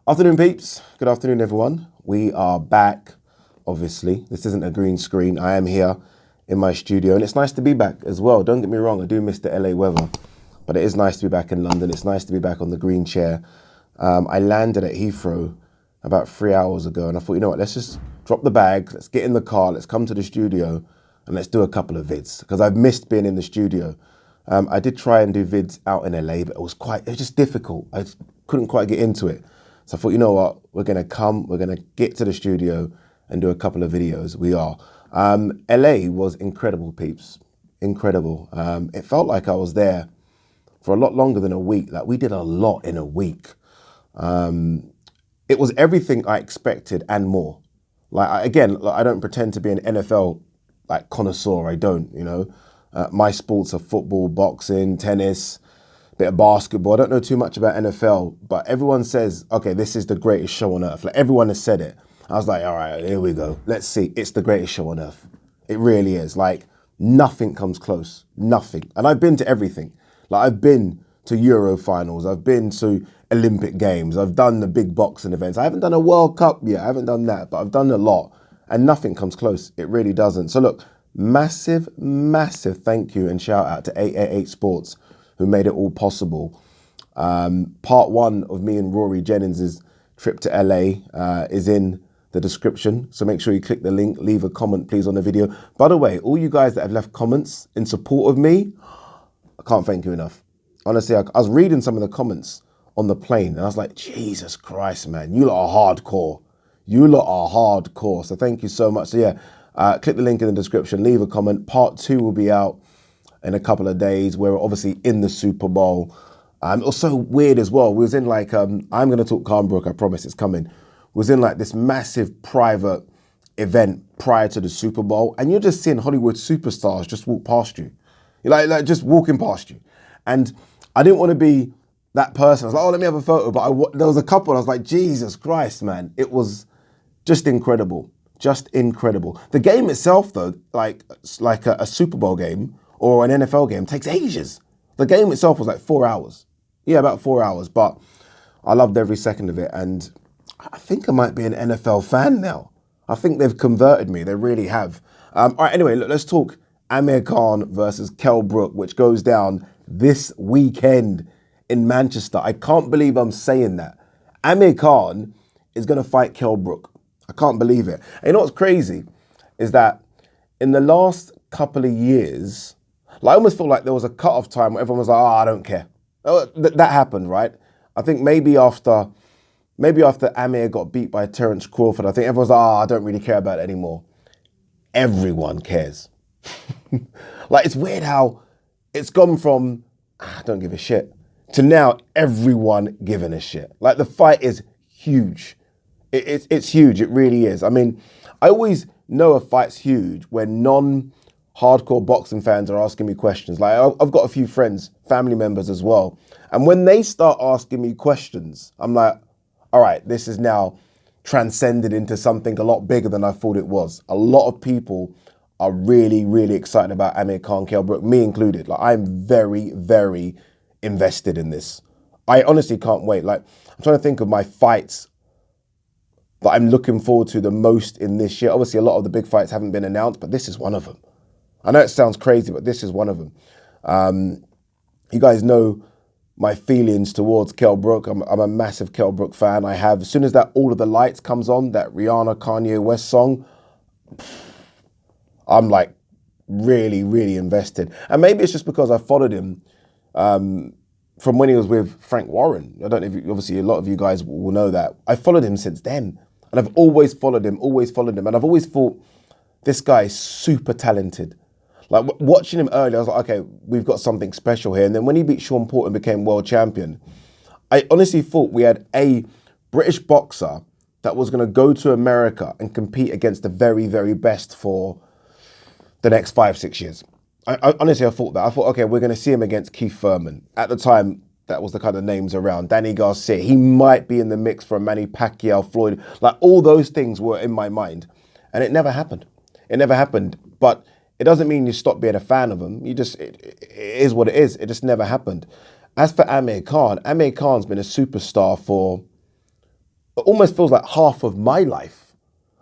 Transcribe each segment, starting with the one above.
Afternoon, peeps. Good afternoon, everyone. We are back, obviously. This isn't a green screen. I am here in my studio, and it's nice to be back as well. Don't get me wrong, I do miss the LA weather, but it is nice to be back in London. It's nice to be back on the green chair. I landed at Heathrow about 3 hours ago, and I thought, you know what, let's just drop the bag, let's get in the car, let's come to the studio, and let's do a couple of vids, because I've missed being in the studio. I did try and do vids out in LA, but it was just difficult. I couldn't quite get into it. So I thought, you know what, we're going to get to the studio and do a couple of videos. We are. LA was incredible, peeps. Incredible. It felt like I was there for a lot longer than a week. Like, we did a lot in a week. It was everything I expected and more. I don't pretend to be an NFL connoisseur. I don't, you know. My sports are football, boxing, tennis, bit of basketball. I don't know too much about NFL, but everyone says, okay, this is the greatest show on earth. Like, everyone has said it. I was like, all right, here we go. Let's see. It's the greatest show on earth. It really is. Like, nothing comes close. Nothing. And I've been to everything. Like, I've been to Euro finals. I've been to Olympic Games. I've done the big boxing events. I haven't done a World Cup yet. I haven't done that, but I've done a lot. And nothing comes close. It really doesn't. So look, massive, massive thank you and shout out to 888 Sports, who made it all possible. Part one of me and Rory Jennings' trip to LA is in the description. So make sure you click the link, leave a comment, please, on the video. By the way, all you guys that have left comments in support of me, I can't thank you enough. Honestly, I was reading some of the comments on the plane and I was like, Jesus Christ, man, you lot are hardcore. You lot are hardcore. So thank you so much. So yeah, click the link in the description, leave a comment. Part two will be out in a couple of days. We're obviously in the Super Bowl. It was so weird as well. We was in I'm going to talk Kell Brook, I promise it's coming. We was in this massive private event prior to the Super Bowl, and you're just seeing Hollywood superstars just walk past you. You're like just walking past you. And I didn't want to be that person. I was like, oh, let me have a photo. But there was a couple, and I was like, Jesus Christ, man. It was just incredible. Just incredible. The game itself, though, like a Super Bowl game or an NFL game, takes ages. The game itself was like 4 hours. Yeah, about 4 hours. But I loved every second of it. And I think I might be an NFL fan now. I think they've converted me. They really have. All right, anyway, look, let's talk Amir Khan versus Kell Brook, which goes down this weekend in Manchester. I can't believe I'm saying that. Amir Khan is going to fight Kell Brook. I can't believe it. And you know what's crazy is that in the last couple of years, I almost feel like there was a cut-off time where everyone was like, oh, I don't care. That happened, right? I think maybe after Amir got beat by Terence Crawford, I think everyone's like, oh, I don't really care about it anymore. Everyone cares. It's weird how it's gone from, I don't give a shit, to now everyone giving a shit. The fight is huge. It's huge. It really is. I mean, I always know a fight's huge when non-hardcore boxing fans are asking me questions. I've got a few friends, family members as well. And when they start asking me questions, I'm like, all right, this is now transcended into something a lot bigger than I thought it was. A lot of people are really, really excited about Amir Khan, Kell Brook, me included. I'm very, very invested in this. I honestly can't wait. I'm trying to think of my fights that I'm looking forward to the most in this year. Obviously, a lot of the big fights haven't been announced, but this is one of them. I know it sounds crazy, but this is one of them. You guys know my feelings towards Kell Brook. I'm a massive Kell Brook fan. As soon as that All of the Lights comes on, that Rihanna, Kanye West song, I'm really, really invested. And maybe it's just because I followed him from when he was with Frank Warren. I don't know if obviously a lot of you guys will know that. I followed him since then. And I've always followed him. And I've always thought, this guy is super talented. Watching him earlier, I was like, okay, we've got something special here. And then when he beat Sean Porter and became world champion, I honestly thought we had a British boxer that was going to go to America and compete against the very, very best for the next 5-6 years. Honestly, I thought that. I thought, okay, we're going to see him against Keith Thurman. At the time, that was the kind of names around. Danny Garcia, he might be in the mix for a Manny Pacquiao, Floyd. All those things were in my mind. And it never happened. It never happened. But it doesn't mean you stop being a fan of him. It is what it is. It just never happened. As for Amir Khan's been a superstar for it almost feels like half of my life.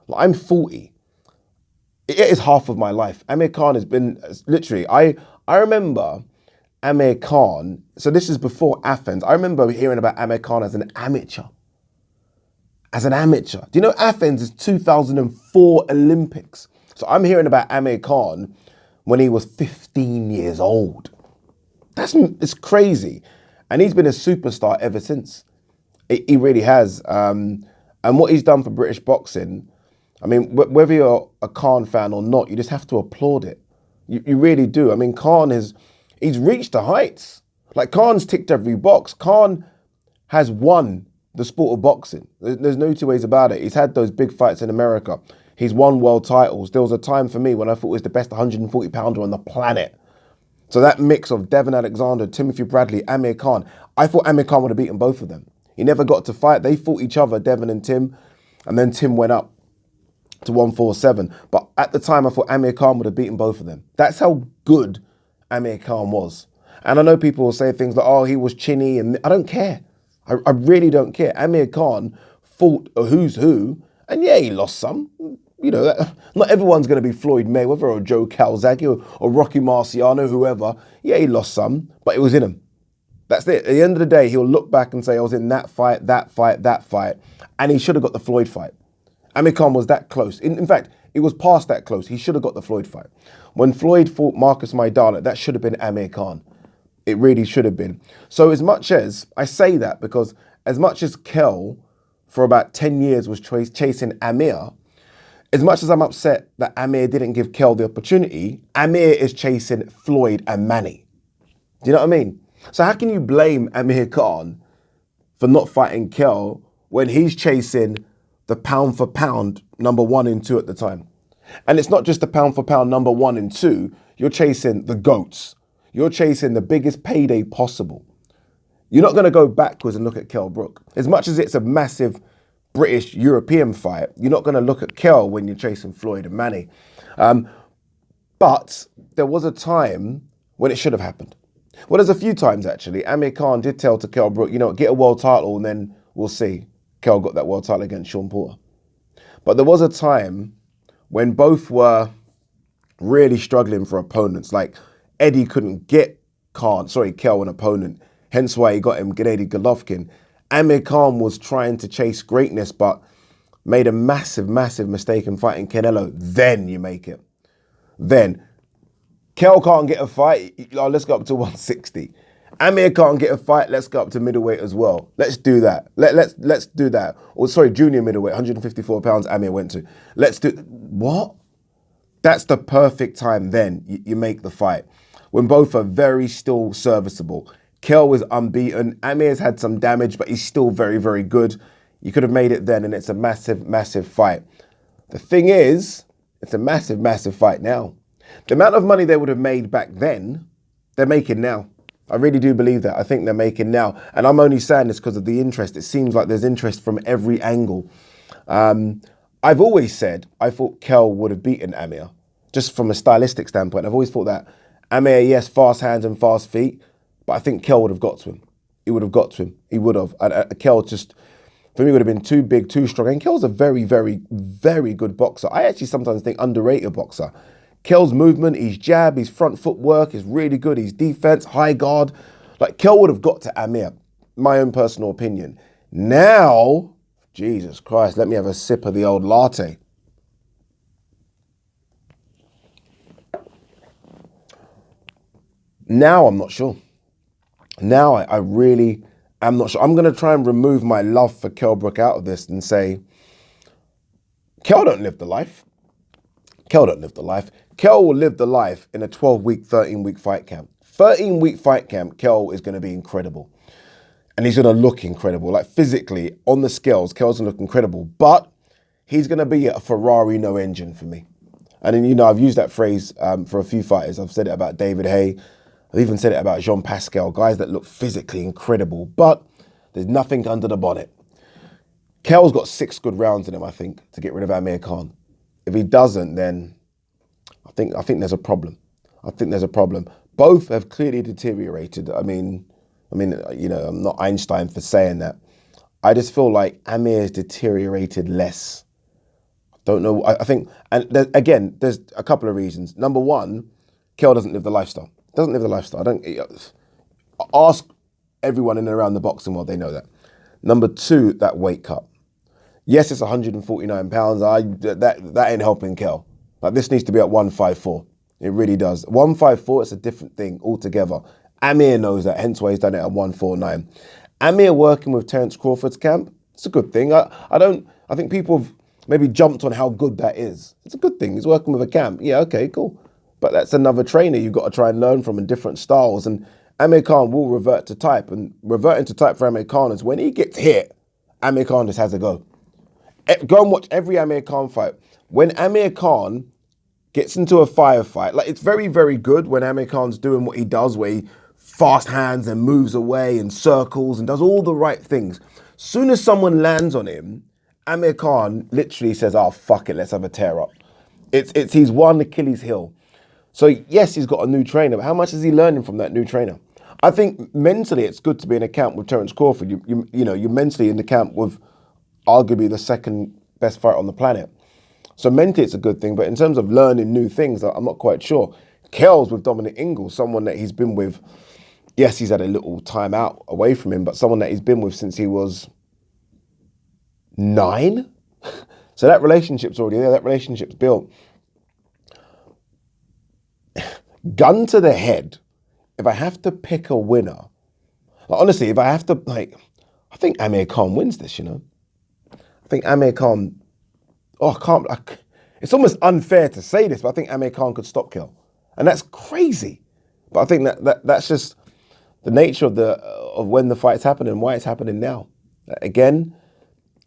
Like, I'm 40. It is half of my life. Amir Khan has been literally, I remember Amir Khan, so this is before Athens. I remember hearing about Amir Khan as an amateur. As an amateur. Do you know Athens is 2004 Olympics? So I'm hearing about Amir Khan when he was 15 years old. It's crazy. And he's been a superstar ever since. He really has. And what he's done for British boxing, I mean, whether you're a Khan fan or not, you just have to applaud it. You really do. I mean, he's reached the heights. Like, Khan's ticked every box. Khan has won the sport of boxing. There's no two ways about it. He's had those big fights in America. He's won world titles. There was a time for me when I thought he was the best 140 pounder on the planet. So that mix of Devon Alexander, Timothy Bradley, Amir Khan, I thought Amir Khan would have beaten both of them. He never got to fight. They fought each other, Devon and Tim, and then Tim went up to 147. But at the time, I thought Amir Khan would have beaten both of them. That's how good Amir Khan was. And I know people will say things like, oh, he was chinny, and I don't care. I really don't care. Amir Khan fought a who's who, and yeah, he lost some. You know, not everyone's going to be Floyd Mayweather or Joe Calzaghe or Rocky Marciano, whoever. Yeah, he lost some, but it was in him. That's it. At the end of the day, he'll look back and say, I was in that fight, and he should have got the Floyd fight. Amir Khan was that close. In fact, it was past that close. He should have got the Floyd fight. When Floyd fought Marcus Maidana, that should have been Amir Khan. It really should have been. So as much as, I say that because as much as Kell for about 10 years was chasing Amir, as much as I'm upset that Amir didn't give Kell the opportunity, Amir is chasing Floyd and Manny. Do you know what I mean? So how can you blame Amir Khan for not fighting Kell when he's chasing the pound for pound number 1 and 2 at the time? And it's not just the pound for pound number 1 and 2, you're chasing the GOATs. You're chasing the biggest payday possible. You're not going to go backwards and look at Kell Brook. As much as it's a massive British-European fight, you're not going to look at Kell when you're chasing Floyd and Manny. But there was a time when it should have happened. Well, there's a few times, actually. Amir Khan did tell to Kell Brook, you know, get a world title and then we'll see. Kell got that world title against Sean Porter. But there was a time when both were really struggling for opponents. Like, Eddie couldn't get Kell an opponent, hence why he got him Gennady Golovkin. Amir Khan was trying to chase greatness, but made a massive mistake in fighting Canelo. Then you make it. Then Kell can't get a fight. Oh, let's go up to 160. Amir can't get a fight. Let's go up to middleweight as well. Let's do that. Let's do that. Or sorry, junior middleweight, 154 pounds. Amir went to. Let's do what? That's the perfect time. Then you make the fight when both are very still serviceable. Kell was unbeaten. Amir's had some damage, but he's still very good. You could have made it then, and it's a massive fight. The thing is, it's a massive fight now. The amount of money they would have made back then, they're making now. I really do believe that. I think they're making now. And I'm only saying this because of the interest. It seems like there's interest from every angle. I've always said I thought Kell would have beaten Amir, just from a stylistic standpoint. I've always thought that Amir, yes, fast hands and fast feet, but I think Kell would have got to him. He would have got to him. He would have. Kell just, for me, would have been too big, too strong. And Kell's a very good boxer. I actually sometimes think underrated boxer. Kell's movement, his jab, his front footwork is really good. His defense, high guard. Like, Kell would have got to Amir, my own personal opinion. Now, Jesus Christ, let me have a sip of the old latte. Now I'm not sure. Now I really am not sure. I'm going to try and remove my love for Kell Brook out of this and say, Kell don't live the life. Kell don't live the life. Kell will live the life in a 12-week, 13-week fight camp. 13-week fight camp, Kell is going to be incredible. And he's going to look incredible. Like, physically, on the scales, Kell's going to look incredible. But he's going to be a Ferrari no engine for me. And then, you know, I've used that phrase for a few fighters. I've said it about David Haye. I've even said it about Jean Pascal, guys that look physically incredible, but there's nothing under the bonnet. Kell's got 6 good rounds in him, I think, to get rid of Amir Khan. If he doesn't, then I think there's a problem. I think there's a problem. Both have clearly deteriorated. I mean, you know, I'm not Einstein for saying that. I just feel like Amir's deteriorated less. Don't know. I think, and again, there's a couple of reasons. Number one, Kell doesn't live the lifestyle. Doesn't live the lifestyle. Ask everyone in and around the boxing world, they know that. Number two, that weight cut. Yes, it's 149 pounds. That ain't helping Kell. Like, this needs to be at 154. It really does. 154, it's a different thing altogether. Amir knows that, hence why he's done it at 149. Amir working with Terence Crawford's camp, it's a good thing. I think people have maybe jumped on how good that is. It's a good thing. He's working with a camp. Yeah, okay, cool. But that's another trainer you've got to try and learn from in different styles. And Amir Khan will revert to type. And reverting to type for Amir Khan is when he gets hit, Amir Khan just has a go. Go and watch every Amir Khan fight. When Amir Khan gets into a firefight, like, it's very, very good when Amir Khan's doing what he does, where he fast hands and moves away and circles and does all the right things. Soon as someone lands on him, Amir Khan literally says, "Oh, fuck it, let's have a tear up." It's his one Achilles heel. So yes, he's got a new trainer, but how much is he learning from that new trainer? I think mentally it's good to be in a camp with Terence Crawford. You're mentally in the camp with arguably the second best fighter on the planet. So mentally it's a good thing, but in terms of learning new things, I'm not quite sure. Kell's with Dominic Ingle, someone that he's been with. Yes, he's had a little time out away from him, but someone that he's been with since he was 9. So that relationship's already there. That relationship's built. Gun to the head, if I have to pick a winner, like, honestly, if I have to, I think Amir Khan wins this, I think Amir Khan, it's almost unfair to say this, but I think Amir Khan could stop Kell. And that's crazy. But I think that's just the nature of when the fight's happening and why it's happening now. Again,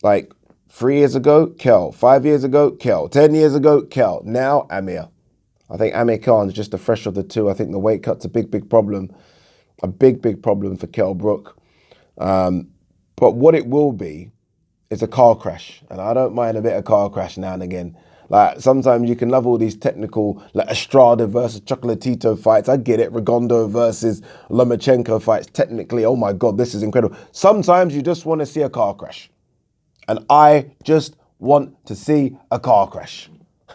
3 years ago, Kell. 5 years ago, Kell. 10 years ago, Kell. Now, Amir. I think Amir Khan's just the fresher of the two. I think the weight cut's a big, big problem. A big, big problem for Kell Brook. But what it will be is a car crash. And I don't mind a bit of car crash now and again. Sometimes you can love all these technical, Estrada versus Chocolatito fights. I get it. Rigondeaux versus Lomachenko fights. Technically, oh my God, this is incredible. Sometimes you just want to see a car crash. And I just want to see a car crash.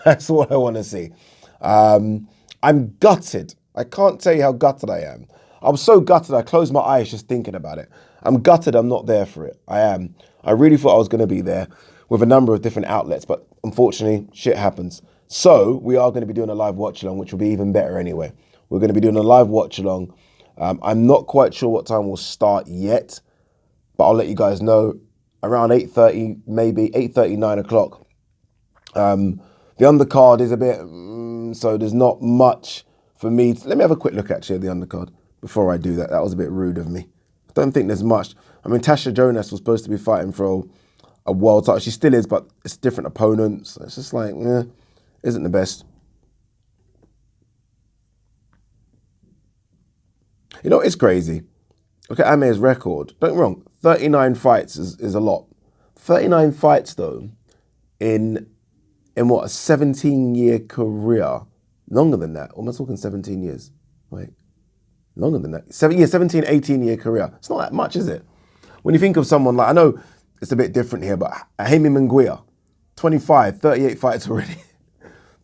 That's what I want to see. I'm gutted. I can't tell you how gutted I am. I'm so gutted I close my eyes just thinking about it. I'm gutted I'm not there for it. I am. I really thought I was going to be there with a number of different outlets, but unfortunately, shit happens. So we are going to be doing a live watch-along, which will be even better anyway. We're going to be doing a live watch-along. I'm not quite sure what time we'll start yet, but I'll let you guys know. Around 8:30, maybe 8:30, 9 o'clock. The undercard is a bit, so there's not much for me. Let me have a quick look actually at the undercard before I do that. That was a bit rude of me. I don't think there's much. I mean, Tasha Jonas was supposed to be fighting for a world title. She still is, but it's different opponents. It's just isn't the best. It's crazy. Look at Amir's record. Don't get me wrong, 39 fights is a lot. 39 fights, though, in what, a 17-year career. Longer than that. Or am I talking 17 years? Wait. Longer than that. 17, 18-year career. It's not that much, is it? When you think of someone I know it's a bit different here, but Jaime Munguia, 25, 38 fights already.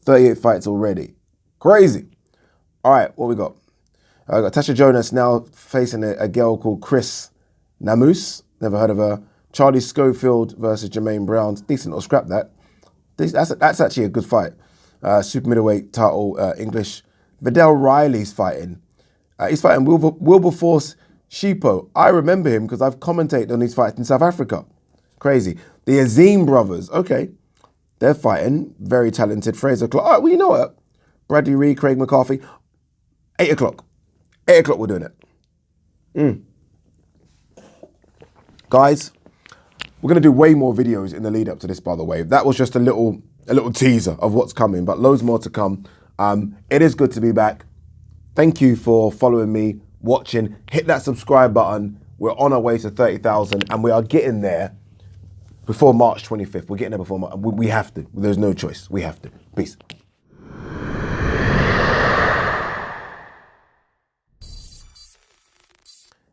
38 fights already. Crazy. All right, what we got? I got Tasha Jonas now facing a girl called Chris Namus. Never heard of her. Charlie Schofield versus Jermaine Brown. Decent, I'll scrap that. That's actually a good fight. Super middleweight title, English. Vidal Riley's fighting. He's fighting Wilberforce Shipo. I remember him because I've commentated on his fights in South Africa. Crazy. The Azim brothers. Okay. They're fighting. Very talented. Fraser Clark. All right, well, you know what? Bradley Reed, Craig McCarthy. 8 o'clock. 8 o'clock we're doing it. Guys, we're going to do way more videos in the lead up to this, by the way. That was just a little teaser of what's coming, but loads more to come. It is good to be back. Thank you for following me, watching. Hit that subscribe button. We're on our way to 30,000 and we are getting there before March 25th. We're getting there before March. We have to. There's no choice. We have to. Peace.